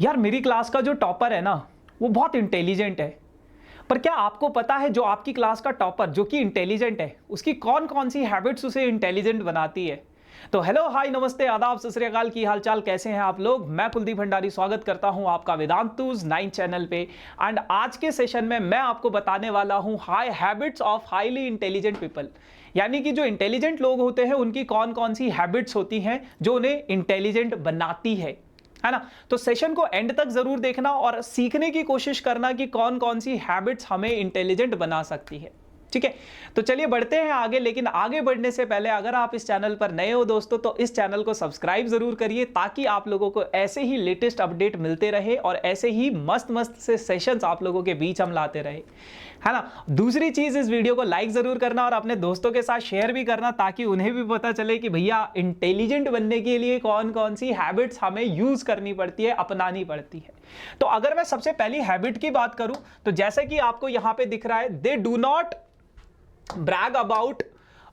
यार मेरी क्लास का जो टॉपर है ना वो बहुत इंटेलिजेंट है। पर क्या आपको पता है जो आपकी क्लास का टॉपर जो कि इंटेलिजेंट है उसकी कौन कौन सी हैबिट्स उसे इंटेलिजेंट बनाती है? तो हेलो हाय नमस्ते आदाब सत श्री अकाल, की हालचाल, कैसे हैं आप लोग। मैं कुलदीप भंडारी स्वागत करता हूं आपका वेदांतुज 9 चैनल पे। एंड आज के सेशन में मैं आपको बताने वाला हूं high habits of highly intelligent people, यानी कि जो इंटेलिजेंट लोग होते हैं उनकी कौन कौन सी हैबिट्स होती हैं जो उन्हें इंटेलिजेंट बनाती है ना। तो सेशन को एंड तक जरूर देखना और सीखने की कोशिश करना कि कौन कौन सी हैबिट्स हमें इंटेलिजेंट बना सकती है। ठीक है, तो चलिए बढ़ते हैं आगे। लेकिन आगे बढ़ने से पहले अगर आप इस चैनल पर नए हो दोस्तों तो इस चैनल को सब्सक्राइब जरूर करिए ताकि आप लोगों को ऐसे ही लेटेस्ट अपडेट मिलते रहे और ऐसे ही मस्त मस्त से सेशंस आप लोगों के बीच हम लाते रहे, है ना। दूसरी चीज, इस वीडियो को लाइक जरूर करना और अपने दोस्तों के साथ शेयर भी करना ताकि उन्हें भी पता चले कि भैया इंटेलिजेंट बनने के लिए कौन कौन सी हैबिट्स हमें यूज करनी पड़ती है, अपनानी पड़ती है। तो अगर मैं सबसे पहली हैबिट की बात करूं तो जैसे कि आपको यहां पे दिख रहा है, they do not brag about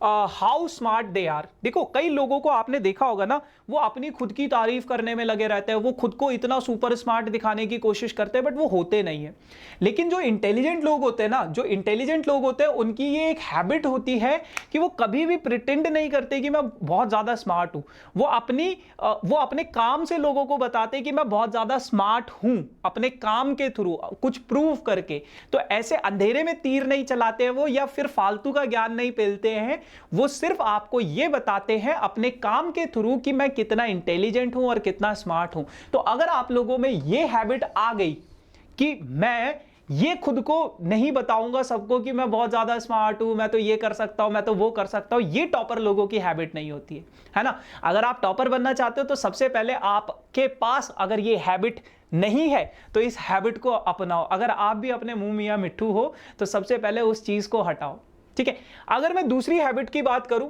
how smart they are. देखो कई लोगों को आपने देखा होगा ना, वो अपनी खुद की तारीफ करने में लगे रहते हैं, वो खुद को इतना सुपर स्मार्ट दिखाने की कोशिश करते हैं बट वो होते नहीं है। लेकिन जो इंटेलिजेंट लोग होते हैं ना, जो इंटेलिजेंट लोग होते हैं उनकी ये एक हैबिट होती है कि वो कभी भी प्रिटेंड नहीं करते कि मैं बहुत ज्यादा स्मार्ट हूं। वो अपने काम से लोगों को बताते हैं कि मैं बहुत ज्यादा स्मार्ट हूं, अपने काम के थ्रू कुछ प्रूव करके। तो ऐसे अंधेरे में तीर नहीं चलाते हैं वो, या फिर फालतू का ज्ञान नहीं पेलते हैं। वो सिर्फ आपको यह बताते हैं अपने काम के थ्रू कि मैं कितना इंटेलिजेंट हूं और कितना स्मार्ट हूं। तो अगर आप लोगों में यह हैबिट आ गई कि मैं ये खुद को नहीं बताऊंगा सबको कि मैं बहुत ज्यादा स्मार्ट हूं, मैं तो ये कर सकता हूं, मैं तो वो कर सकता हूं, ये टॉपर लोगों की हैबिट नहीं होती है ना। अगर आप टॉपर बनना चाहते हो तो सबसे पहले आपके पास अगर ये हैबिट नहीं है तो इस हैबिट को अपनाओ। अगर आप भी अपने मुंह मियां मिट्ठू हो तो सबसे पहले उस चीज को हटाओ। ठीक है, अगर मैं दूसरी हैबिट की बात करूं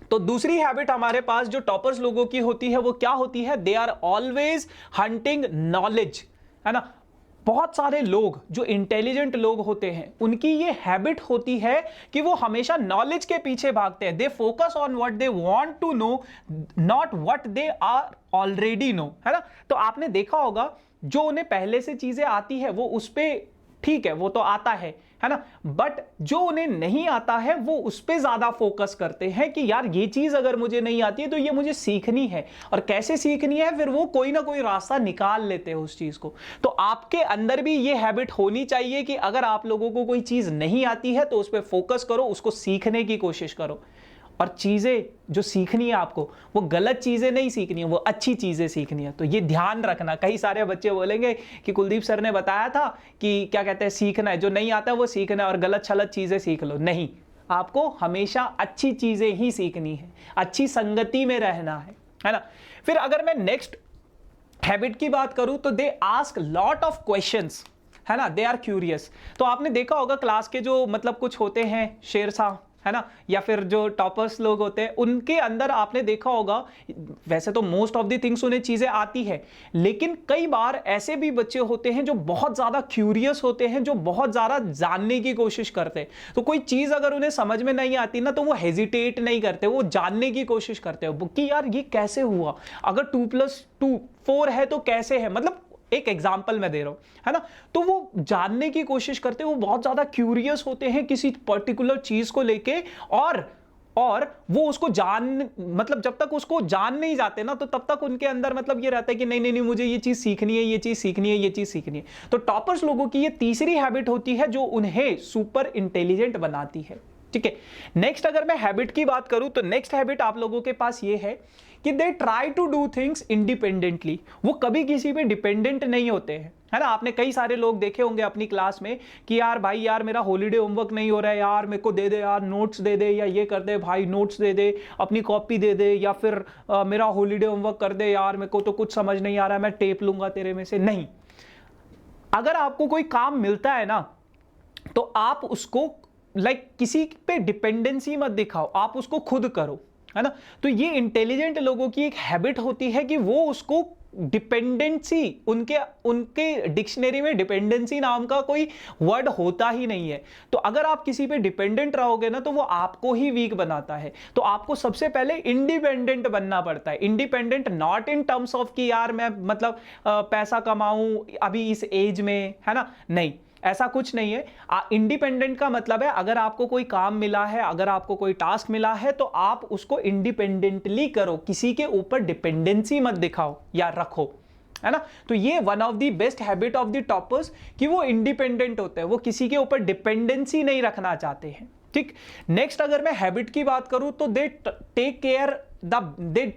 तो दूसरी हैबिट हमारे पास जो टॉपर्स लोगों की होती है वो क्या होती है, they are always hunting knowledge, है ना। बहुत सारे लोग जो इंटेलिजेंट लोग होते हैं उनकी ये हैबिट होती है कि वो हमेशा नॉलेज के पीछे भागते हैं। They focus on what they want to know, not what they are already know, है ना। तो आपने देखा होगा जो उन्हें पहले से चीजें आती है वो उस पे ठीक है, वो तो आता है ना। बट जो उन्हें नहीं आता है वो उस पे ज्यादा फोकस करते हैं कि यार ये चीज अगर मुझे नहीं आती है तो ये मुझे सीखनी है, और कैसे सीखनी है फिर वो कोई ना कोई रास्ता निकाल लेते हैं उस चीज को। तो आपके अंदर भी ये हैबिट होनी चाहिए कि अगर आप लोगों को कोई चीज नहीं आती है तो उस पर फोकस करो, उसको सीखने की कोशिश करो। और चीजें जो सीखनी है आपको वो गलत चीजें नहीं सीखनी है, वो अच्छी चीजें सीखनी है। तो ये ध्यान रखना। कई सारे बच्चे बोलेंगे कि कुलदीप सर ने बताया था कि क्या कहते हैं, सीखना है, जो नहीं आता है वो सीखना है और गलत छलत चीजें सीख लो। नहीं, आपको हमेशा अच्छी चीजें ही सीखनी है, अच्छी संगति में रहना है ना। फिर अगर मैं नेक्स्ट हैबिट की बात करूं तो they ask lot of questions, है ना, दे आर क्यूरियस। तो आपने देखा होगा क्लास के जो मतलब कुछ होते हैं शेरशाह, है ना, या फिर जो टॉपर्स लोग होते हैं उनके अंदर आपने देखा होगा, वैसे तो मोस्ट ऑफ द थिंग्स उन्हें चीजें आती है, लेकिन कई बार ऐसे भी बच्चे होते हैं जो बहुत ज्यादा क्यूरियस होते हैं, जो बहुत ज्यादा जानने की कोशिश करते हैं। तो कोई चीज अगर उन्हें समझ में नहीं आती ना तो वो हेजिटेट नहीं करते, वो जानने की कोशिश करते हैं कि यार ये कैसे हुआ, अगर 2+2 4 है तो कैसे है, मतलब एक एग्जाम्पल मैं दे रहा हूं, है ना। तो वो जानने की कोशिश करते हैं, वो बहुत ज्यादा क्यूरियस होते हैं किसी पर्टिकुलर चीज को लेके, और वो उसको मतलब जब तक उसको जान नहीं जाते ना तो तब तक उनके अंदर मतलब ये रहता है कि नहीं नहीं नहीं मुझे ये चीज सीखनी है, ये चीज सीखनी है, ये चीज सीखनी है। तो टॉपर्स लोगों की ये तीसरी हैबिट होती है जो उन्हें सुपर इंटेलिजेंट बनाती है। ठीक है, नेक्स्ट अगर मैं हैबिट की बात करूं तो नेक्स्ट हैबिट आप लोगों के पास ये है कि they try to do things independently. वो कभी किसी पे डिपेंडेंट नहीं होते हैं, है ना। आपने कई सारे लोग देखे होंगे अपनी क्लास में कि यार भाई यार मेरा हॉलीडे होमवर्क नहीं हो रहा है, यार मेरे को दे दे यार, नोट्स दे दे, या ये कर दे भाई, नोट्स दे दे, अपनी कॉपी दे दे, या फिर मेरा हॉलीडे होमवर्क कर दे यार, मेरे को तो कुछ समझ नहीं आ रहा है, मैं टेप लूंगा तेरे में से। नहीं, अगर आपको कोई काम मिलता है ना तो आप उसको किसी पे डिपेंडेंसी मत दिखाओ, आप उसको खुद करो, है ना। तो ये इंटेलिजेंट लोगों की एक हैबिट होती है कि वो उसको डिपेंडेंसी, उनके डिक्शनरी में डिपेंडेंसी नाम का कोई वर्ड होता ही नहीं है। तो अगर आप किसी पे डिपेंडेंट रहोगे ना तो वो आपको ही वीक बनाता है। तो आपको सबसे पहले इंडिपेंडेंट बनना पड़ता है। Independent not in terms of कि यार मैं मतलब पैसा कमाऊं अभी इस एज में, है ना, नहीं, ऐसा कुछ नहीं है। इंडिपेंडेंट का मतलब है अगर आपको कोई काम मिला है, अगर आपको कोई टास्क मिला है तो आप उसको इंडिपेंडेंटली करो, किसी के ऊपर डिपेंडेंसी मत दिखाओ या रखो, है ना। तो ये one of the best habit of the toppers कि वो इंडिपेंडेंट होते हैं, वो किसी के ऊपर डिपेंडेंसी नहीं रखना चाहते हैं। ठीक, नेक्स्ट अगर मैं हैबिट की बात करूं तो they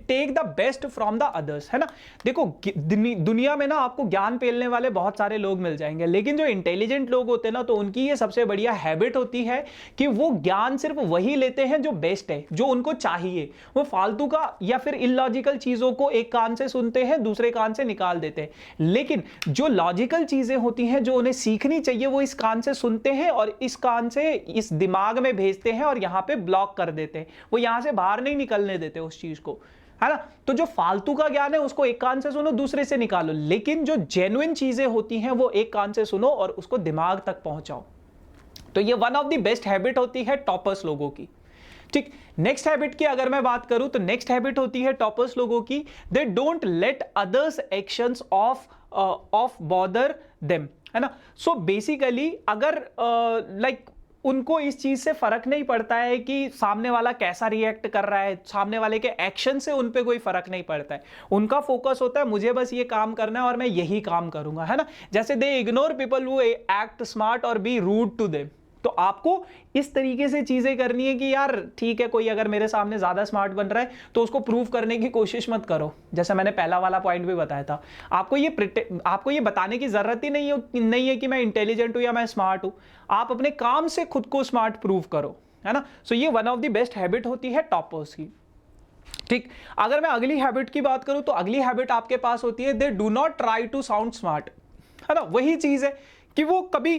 take the best from the others, है ना। देखो दुनिया में ना आपको ज्ञान पेलने वाले बहुत सारे लोग मिल जाएंगे, लेकिन जो इंटेलिजेंट लोग होते हैं ना तो उनकी ये सबसे बढ़िया हैबिट होती है कि वो ज्ञान सिर्फ वही लेते हैं जो बेस्ट है, जो उनको चाहिए। वो फालतू का या फिर इलॉजिकल चीजों को एक कान से सुनते हैं, दूसरे कान से निकाल देते हैं, लेकिन जो लॉजिकल चीजें होती हैं जो उन्हें सीखनी चाहिए वो इस कान से सुनते हैं और इस कान से इस दिमाग में भेजते हैं और यहां पे ब्लॉक कर देते हैं, वो यहां से बाहर नहीं निकलने देते उस चीज को, है ना। तो जो फालतू का ज्ञान है उसको एक कान से सुनो, दूसरे से निकालो, लेकिन जो जेन्युइन चीजें होती हैं वो एक कान से सुनो और उसको दिमाग तक पहुंचाओ। तो ये one of the best habit होती है टॉपर्स लोगों की। ठीक, नेक्स्ट हैबिट की अगर मैं बात करूं तो नेक्स्ट हैबिट होती है टॉपर्स लोगों की, they don't let others actions of bother them, है ना। सो बेसिकली अगर लाइक उनको इस चीज से फर्क नहीं पड़ता है कि सामने वाला कैसा रिएक्ट कर रहा है, सामने वाले के एक्शन से उन पे कोई फर्क नहीं पड़ता है, उनका फोकस होता है मुझे बस ये काम करना है और मैं यही काम करूंगा, है ना। जैसे दे ignore people who act smart और बी रूड टू देम। तो आपको इस तरीके से चीजें करनी है कि यार ठीक है, कोई अगर मेरे सामने ज्यादा स्मार्ट बन रहा है तो उसको प्रूव करने की कोशिश मत करो। जैसे मैंने पहला वाला पॉइंट भी बताया था, आपको ये बताने की जरूरत ही नहीं है कि मैं इंटेलिजेंट हूं या मैं स्मार्ट हूं। आप अपने काम से खुद को स्मार्ट प्रूव करो, है ना। सो ये one of the best habit होती है टॉपर्स की। ठीक, अगर मैं अगली हैबिट की बात करूं तो अगली हैबिट आपके पास होती है they do not try to sound smart, है ना। वही चीज है कि वो कभी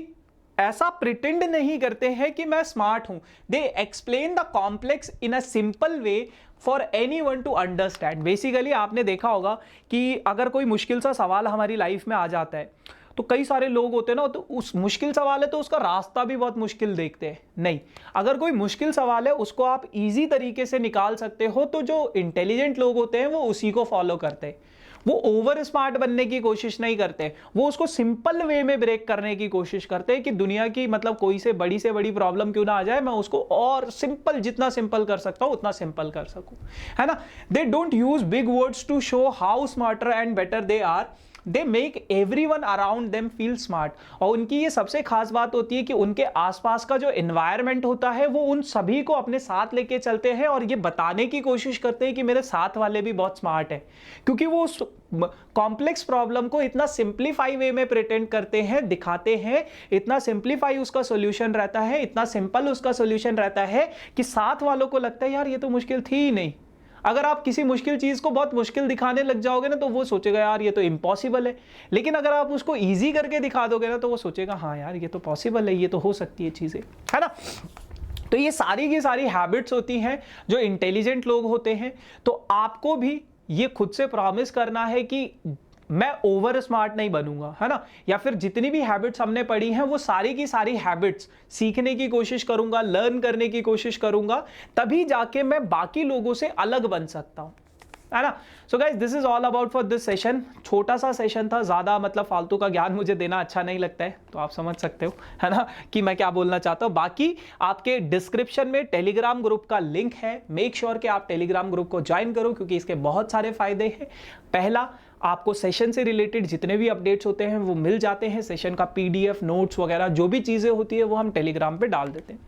ऐसा प्रिटेंड नहीं करते हैं कि मैं स्मार्ट हूं। They explain the complex in a simple way for anyone to understand. Basically आपने देखा होगा कि अगर कोई मुश्किल सा सवाल हमारी लाइफ में आ जाता है तो कई सारे लोग होते हैं ना, तो उस मुश्किल सवाल है तो उसका रास्ता भी बहुत मुश्किल देखते हैं। नहीं, अगर कोई मुश्किल सवाल है उसको आप इजी तरीके से निकाल सकते हो, तो जो इंटेलिजेंट लोग होते हैं वो उसी को फॉलो करते हैं। वो ओवर स्मार्ट बनने की कोशिश नहीं करते, वो उसको सिंपल वे में ब्रेक करने की कोशिश करते हैं कि दुनिया की मतलब कोई से बड़ी प्रॉब्लम क्यों ना आ जाए, मैं उसको और सिंपल, जितना सिंपल कर सकता हूं उतना सिंपल कर सकूं, है ना। They don't use big words to show how smarter and better they are, they make everyone around them feel smart. और उनकी ये सबसे खास बात होती है कि उनके आसपास का जो एनवायरनमेंट होता है वो उन सभी को अपने साथ लेके चलते हैं और ये बताने की कोशिश करते हैं कि मेरे साथ वाले भी बहुत स्मार्ट है, क्योंकि वो उस कॉम्प्लेक्स प्रॉब्लम को इतना सिंप्लीफाई वे में प्रिटेंड करते हैं, दिखाते हैं, इतना सिंप्लीफाई उसका सोल्यूशन रहता है, इतना सिंपल उसका सोल्यूशन रहता है कि साथ वालों को लगता है यार ये तो मुश्किल थी ही नहीं। अगर आप किसी मुश्किल चीज को बहुत मुश्किल दिखाने लग जाओगे ना तो वो सोचेगा यार ये तो इम्पॉसिबल है, लेकिन अगर आप उसको इजी करके दिखा दोगे ना तो वो सोचेगा हाँ यार ये तो पॉसिबल है, ये तो हो सकती है चीजें, है ना। तो ये सारी की सारी हैबिट्स होती हैं जो इंटेलिजेंट लोग होते हैं। तो आपको भी ये खुद से प्रॉमिस करना है कि मैं ओवर स्मार्ट नहीं बनूंगा, है ना, या फिर जितनी भी हैबिट्स हमने पढ़ी हैं वो सारी की सारी हैबिट्स सीखने की कोशिश करूंगा, लर्न करने की कोशिश करूंगा, तभी जाके मैं बाकी लोगों से अलग बन सकता हूं, है ना। So guys this is all about for this session. छोटा सा सेशन था, ज्यादा मतलब फालतू का ज्ञान मुझे देना अच्छा नहीं लगता है, तो आप समझ सकते हो, है ना, कि मैं क्या बोलना चाहता हूं। बाकी आपके डिस्क्रिप्शन में टेलीग्राम ग्रुप का लिंक है, मेक श्योर कि आप टेलीग्राम ग्रुप को ज्वाइन करो क्योंकि इसके बहुत सारे फायदे हैं। पहला, आपको सेशन से रिलेटेड जितने भी अपडेट्स होते हैं वो मिल जाते हैं, सेशन का पीडीएफ, नोट्स वगैरह जो भी चीजें होती है वो हम टेलीग्राम पे डाल देते हैं।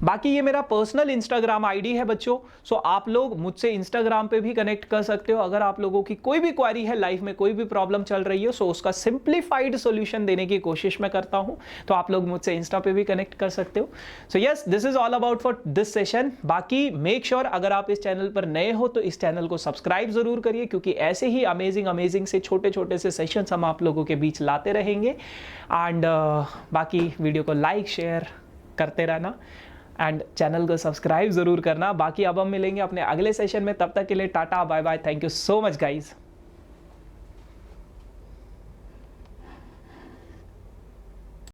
बाकी ये मेरा पर्सनल इंस्टाग्राम आईडी है बच्चों, सो आप लोग मुझसे इंस्टाग्राम पे भी कनेक्ट कर सकते हो। अगर आप लोगों की कोई भी क्वेरी है, लाइफ में कोई भी प्रॉब्लम चल रही है, सो उसका सिंप्लीफाइड सोल्यूशन देने की कोशिश मैं करता हूं, तो आप लोग मुझसे इंस्टा पे भी कनेक्ट कर सकते हो। So yes, this is all about for this session. बाकी मेक श्योर अगर आप इस चैनल पर नए हो तो इस चैनल को सब्सक्राइब जरूर करिए, क्योंकि ऐसे ही अमेजिंग से छोटे छोटे से सेशंस हम आप लोगों के बीच लाते रहेंगे। एंड बाकी वीडियो को लाइक शेयर करते रहना एंड चैनल को सब्सक्राइब जरूर करना। बाकी अब हम मिलेंगे अपने अगले सेशन में, तब तक के लिए tata bye bye, thank you so much guys.